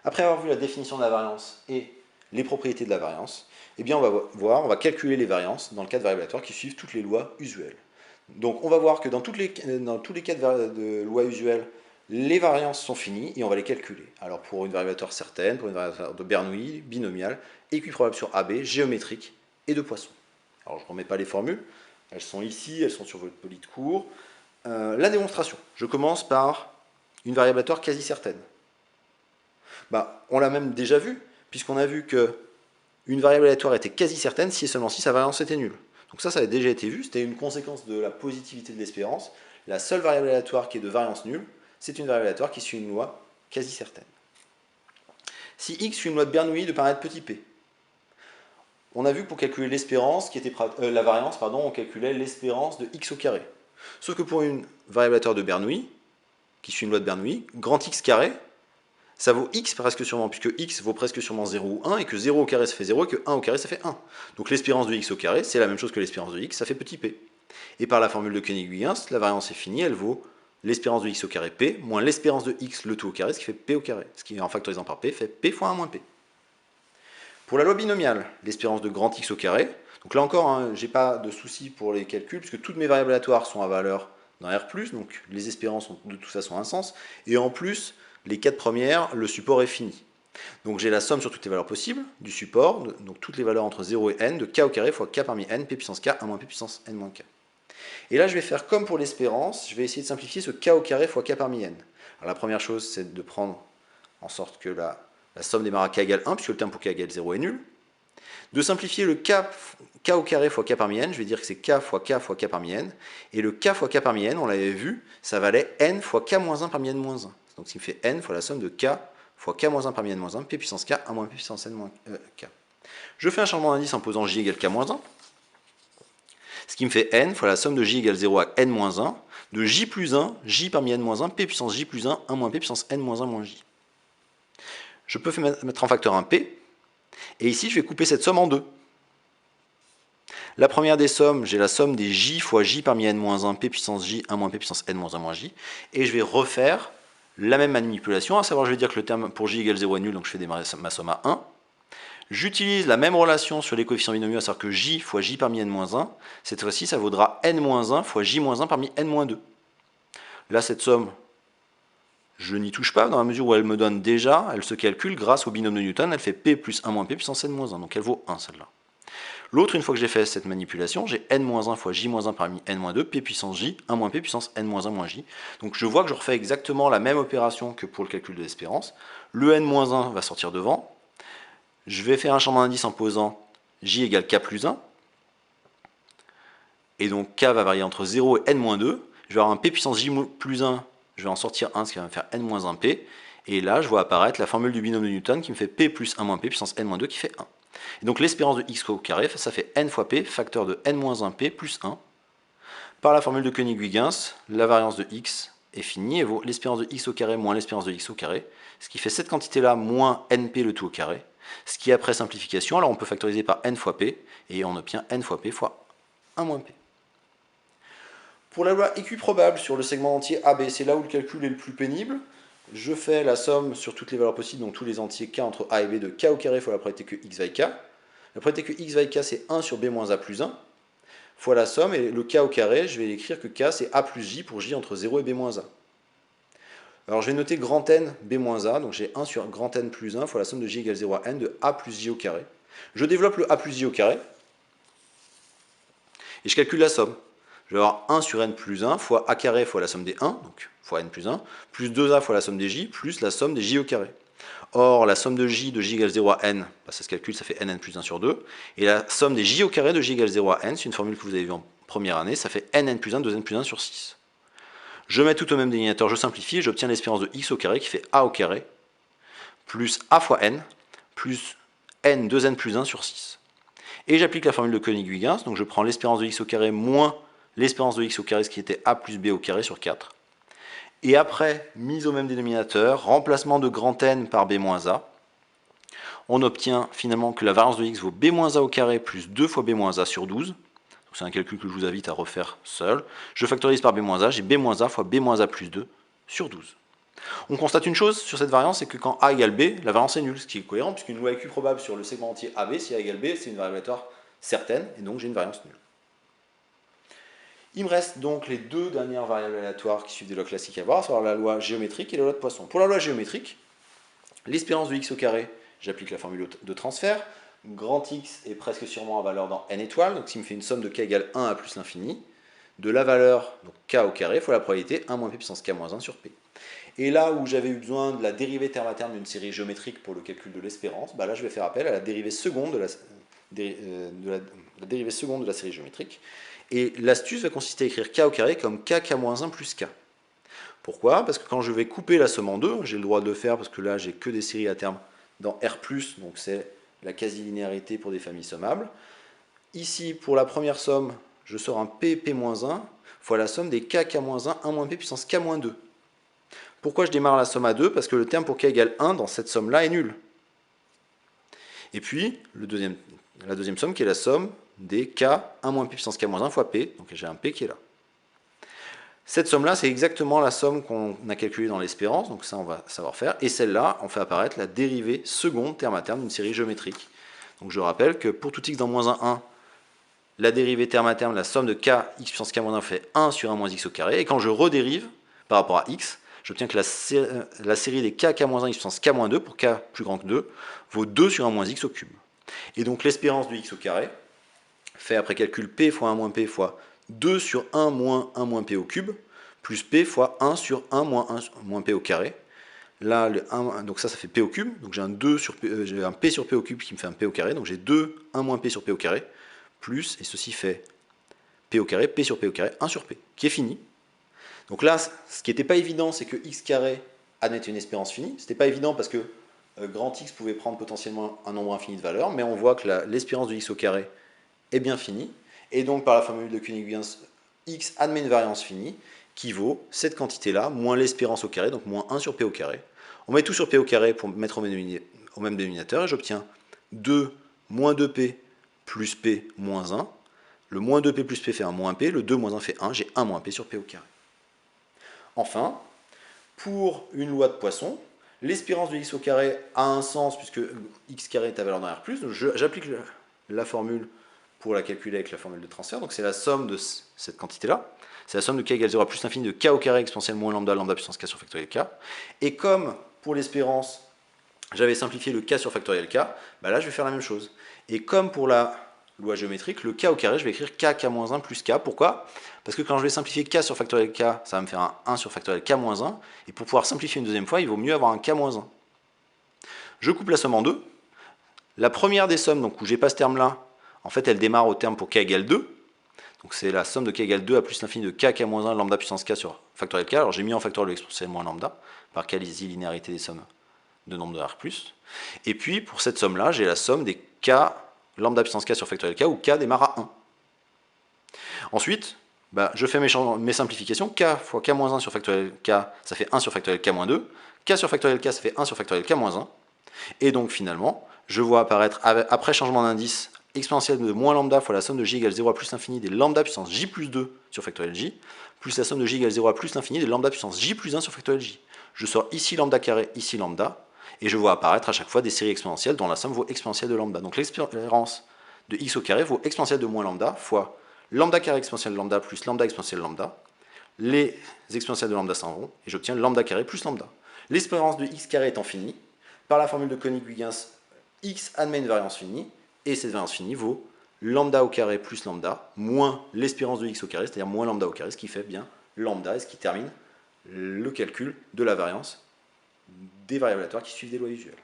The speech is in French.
Après avoir vu la définition de la variance et les propriétés de la variance, eh bien on va calculer les variances dans le cas de variables aléatoires qui suivent toutes les lois usuelles. Donc on va voir que dans tous les cas de lois usuelles, les variances sont finies et on va les calculer. Alors pour une variable aléatoire certaine, pour une variable aléatoire de Bernoulli, binomiale, équiprobable sur AB, géométrique et de Poisson. Alors je ne remets pas les formules, elles sont ici, elles sont sur votre poly de cours. La démonstration, je commence par une variable aléatoire quasi certaine. On l'a même déjà vu, puisqu'on a vu que une variable aléatoire était quasi certaine si et seulement si sa variance était nulle. Donc ça a déjà été vu, c'était une conséquence de la positivité de l'espérance. La seule variable aléatoire qui est de variance nulle, c'est une variable aléatoire qui suit une loi quasi certaine. Si x suit une loi de Bernoulli de paramètre petit p, on a vu que pour calculer l'espérance, la variance, on calculait l'espérance de x au carré. Sauf que pour une variable aléatoire de Bernoulli, qui suit une loi de Bernoulli, grand x carré, ça vaut x presque sûrement, puisque x vaut presque sûrement 0 ou 1, et que 0 au carré ça fait 0, et que 1 au carré ça fait 1. Donc l'espérance de x au carré, c'est la même chose que l'espérance de x, ça fait petit p. Et par la formule de Koenig-Huygens, la variance est finie, elle vaut l'espérance de x au carré p, moins l'espérance de x le tout au carré, ce qui fait p au carré. Ce qui, en factorisant par p, fait p fois 1 moins p. Pour la loi binomiale, l'espérance de grand x au carré, donc là encore, j'ai pas de souci pour les calculs, puisque toutes mes variables aléatoires sont à valeur dans R+, donc les espérances ont de toute façon un sens, et en plus, les 4 premières, le support est fini. Donc j'ai la somme sur toutes les valeurs possibles du support, donc toutes les valeurs entre 0 et n, de k au carré fois k parmi n, p puissance k, 1 moins p puissance n moins k. Et là je vais faire comme pour l'espérance, je vais essayer de simplifier ce k au carré fois k parmi n. Alors la première chose c'est de prendre en sorte que la somme démarre à k égale 1, puisque le terme pour k égale 0 est nul. De simplifier le k au carré fois k parmi n, je vais dire que c'est k fois k parmi n, et le k fois k parmi n, on l'avait vu, ça valait n fois k moins 1 parmi n moins 1. Donc ce qui me fait n fois la somme de k fois k moins 1 parmi n moins 1, p puissance k, 1 moins p puissance n moins k. Je fais un changement d'indice en posant j égale k moins 1, ce qui me fait n fois la somme de j égale 0 à n moins 1, de j plus 1, j parmi n moins 1, p puissance j plus 1, 1 moins p puissance n moins 1 moins j. Je peux mettre en facteur un p, et ici je vais couper cette somme en deux. La première des sommes, j'ai la somme des j fois j parmi n moins 1, p puissance j, 1 moins p puissance n moins 1 moins j, et je vais refaire la même manipulation, à savoir je vais dire que le terme pour j égale 0 est nul, donc je fais démarrer ma somme à 1. J'utilise la même relation sur les coefficients binomiaux, à savoir que j fois j parmi n moins 1, cette fois-ci ça vaudra n moins 1 fois j moins 1 parmi n moins 2. Là cette somme, je n'y touche pas dans la mesure où elle me donne déjà, elle se calcule grâce au binôme de Newton, elle fait p plus 1 moins p puissance n moins 1, donc elle vaut 1 celle-là. L'autre, une fois que j'ai fait cette manipulation, j'ai n-1 fois j-1 parmi n-2, p puissance j, 1 moins p puissance n-1 moins j. Donc je vois que je refais exactement la même opération que pour le calcul de l'espérance. Le n-1 va sortir devant. Je vais faire un changement d'indice en posant j égale k plus 1. Et donc k va varier entre 0 et n-2. Je vais avoir un p puissance j plus 1, je vais en sortir 1, ce qui va me faire n-1p. Et là, je vois apparaître la formule du binôme de Newton qui me fait p plus 1 moins p puissance n-2 qui fait 1. Et donc l'espérance de x au carré, ça fait n fois p, facteur de n-1p plus 1. Par la formule de Koenig-Huygens, la variance de x est finie et vaut l'espérance de x au carré moins l'espérance de x au carré, ce qui fait cette quantité-là moins np le tout au carré, ce qui après simplification, alors on peut factoriser par n fois p, et on obtient n fois p fois 1 moins p. Pour la loi équiprobable sur le segment entier AB, c'est là où le calcul est le plus pénible. Je fais la somme sur toutes les valeurs possibles, donc tous les entiers k entre a et b de k au carré fois la probabilité que x vaille k. La probabilité que x vaille k, c'est 1 sur b moins a plus 1, fois la somme, et le k au carré, je vais écrire que k, c'est a plus j pour j entre 0 et b moins a. Alors je vais noter grand n b moins a, donc j'ai 1 sur grand n plus 1 fois la somme de j égale 0 à n de a plus j au carré. Je développe le a plus j au carré, et je calcule la somme. Je vais avoir 1 sur n plus 1 fois a carré fois la somme des 1, donc fois n plus 1, plus 2a fois la somme des j, plus la somme des j au carré. Or, la somme de j égale 0 à n, ça se calcule, ça fait nn plus 1 sur 2. Et la somme des j au carré de j égale 0 à n, c'est une formule que vous avez vue en première année, ça fait nn plus 1, 2n plus 1 sur 6. Je mets tout au même dénominateur, je simplifie, et j'obtiens l'espérance de x au carré qui fait a au carré, plus a fois n, plus n 2n plus 1 sur 6. Et j'applique la formule de Koenig-Huygens, donc je prends l'espérance de x au carré moins l'espérance de x au carré, ce qui était a plus b au carré sur 4. Et après, mise au même dénominateur, remplacement de grand n par b moins a, on obtient finalement que la variance de x vaut b moins a au carré plus 2 fois b moins a sur 12. C'est un calcul que je vous invite à refaire seul. Je factorise par b moins a, j'ai b moins a fois b moins a plus 2 sur 12. On constate une chose sur cette variance, c'est que quand A égale B, la variance est nulle, ce qui est cohérent, puisqu'une loi EQ probable sur le segment entier AB, si A égale B, c'est une variable aléatoire certaine, et donc j'ai une variance nulle. Il me reste donc les deux dernières variables aléatoires qui suivent des lois classiques à voir, à savoir la loi géométrique et la loi de Poisson. Pour la loi géométrique, l'espérance de x au carré, j'applique la formule de transfert, grand X est presque sûrement à valeur dans n étoiles, donc s'il me fait une somme de k égale 1 à plus l'infini, de la valeur, donc k au carré, fois la probabilité 1 moins p puissance k moins 1 sur p. Et là où j'avais eu besoin de la dérivée terme à terme d'une série géométrique pour le calcul de l'espérance, bah là je vais faire appel à la dérivée seconde de la série géométrique. Et l'astuce va consister à écrire k au carré comme k-1 plus k. Pourquoi? Parce que quand je vais couper la somme en deux, j'ai le droit de le faire parce que là j'ai que des séries à terme dans R+, donc c'est la quasi-linéarité pour des familles sommables. Ici, pour la première somme, je sors un p-1 fois la somme des k-1, 1 moins p puissance k-2. Pourquoi je démarre la somme à 2? Parce que le terme pour k égale 1 dans cette somme-là est nul. Et puis, la deuxième somme qui est la somme des k 1 moins p puissance k-1 fois p, donc j'ai un p qui est là. Cette somme-là, c'est exactement la somme qu'on a calculée dans l'espérance, donc ça on va savoir faire, et celle-là, on fait apparaître la dérivée seconde terme à terme d'une série géométrique. Donc je rappelle que pour tout x dans moins 1, la dérivée terme à terme, la somme de k x puissance k-1 fait 1 sur 1 moins x au carré, et quand je redérive par rapport à x, j'obtiens que la série des k k-1 x puissance k-2, pour k plus grand que 2, vaut 2 sur 1 moins x au cube. Et donc l'espérance de x au carré fait après calcul p fois 1 moins p fois 2 sur 1 moins p au cube, plus p fois 1 sur 1 moins p au carré. Là, donc ça fait p au cube, donc j'ai un p sur p au cube qui me fait un p au carré, donc j'ai 2, 1 moins p sur p au carré, plus, et ceci fait p au carré, p sur p au carré, 1 sur p, qui est fini. Donc là, ce qui n'était pas évident, c'est que x carré admettait une espérance finie. C'était pas évident parce que grand X pouvait prendre potentiellement un nombre infini de valeurs, mais on voit que l'espérance de x au carré est bien finie, et donc par la formule de Koenig-Huygens, x admet une variance finie qui vaut cette quantité-là, moins l'espérance au carré, donc moins 1 sur p au carré. On met tout sur p au carré pour mettre au même dénominateur, et j'obtiens 2 moins 2p plus p moins 1. Le moins 2p plus p fait un moins p, le 2 moins 1 fait 1, j'ai 1 moins p sur p au carré. Enfin, pour une loi de Poisson, l'espérance de x au carré a un sens puisque x carré est à valeur dans R+, donc j'applique la formule pour la calculer avec la formule de transfert, donc c'est la somme de cette quantité-là, c'est la somme de k égale 0 à plus l'infini de k au carré exponentielle moins lambda, lambda puissance k sur factoriel k, et comme pour l'espérance, j'avais simplifié le k sur factoriel k, bah là je vais faire la même chose. Et comme pour la loi géométrique, le k au carré, je vais écrire k, k-1 plus k. Pourquoi? Parce que quand je vais simplifier k sur factoriel k, ça va me faire un 1 sur factoriel k-1, et pour pouvoir simplifier une deuxième fois, il vaut mieux avoir un k-1. Je coupe la somme en deux. La première des sommes, donc où j'ai pas ce terme-là, en fait elle démarre au terme pour k égale 2. Donc c'est la somme de k égale 2 à plus l'infini de k, k-1, lambda puissance k sur factoriel k. Alors j'ai mis en factoriel l'exponentielle moins lambda, par quasi-linéarité des sommes de nombre de R+. Et puis pour cette somme-là, j'ai la somme des k lambda puissance k sur factoriel k, où k démarre à 1. Ensuite, je fais mes simplifications. K fois k-1 sur factoriel k, ça fait 1 sur factoriel k-2. K sur factoriel k, ça fait 1 sur factoriel k-1. Et donc finalement, je vois apparaître, après changement d'indice, exponentielle de moins lambda fois la somme de j égale 0 à plus l'infini des lambda puissance j plus 2 sur factoriel j, plus la somme de j égale 0 à plus l'infini des lambda puissance j plus 1 sur factoriel j. Je sors ici lambda carré, ici lambda, et je vois apparaître à chaque fois des séries exponentielles dont la somme vaut exponentielle de lambda. Donc l'espérance de x au carré vaut exponentielle de moins lambda fois lambda carré exponentielle lambda plus lambda exponentielle lambda. Les exponentielles de lambda s'en vont, et j'obtiens lambda carré plus lambda. L'espérance de x carré étant finie, par la formule de Koenig-Huygens, x admet une variance finie, et cette variance finie vaut lambda au carré plus lambda, moins l'espérance de x au carré, c'est-à-dire moins lambda au carré, ce qui fait bien lambda, et ce qui termine le calcul de la variance des variables aléatoires qui suivent des lois usuelles.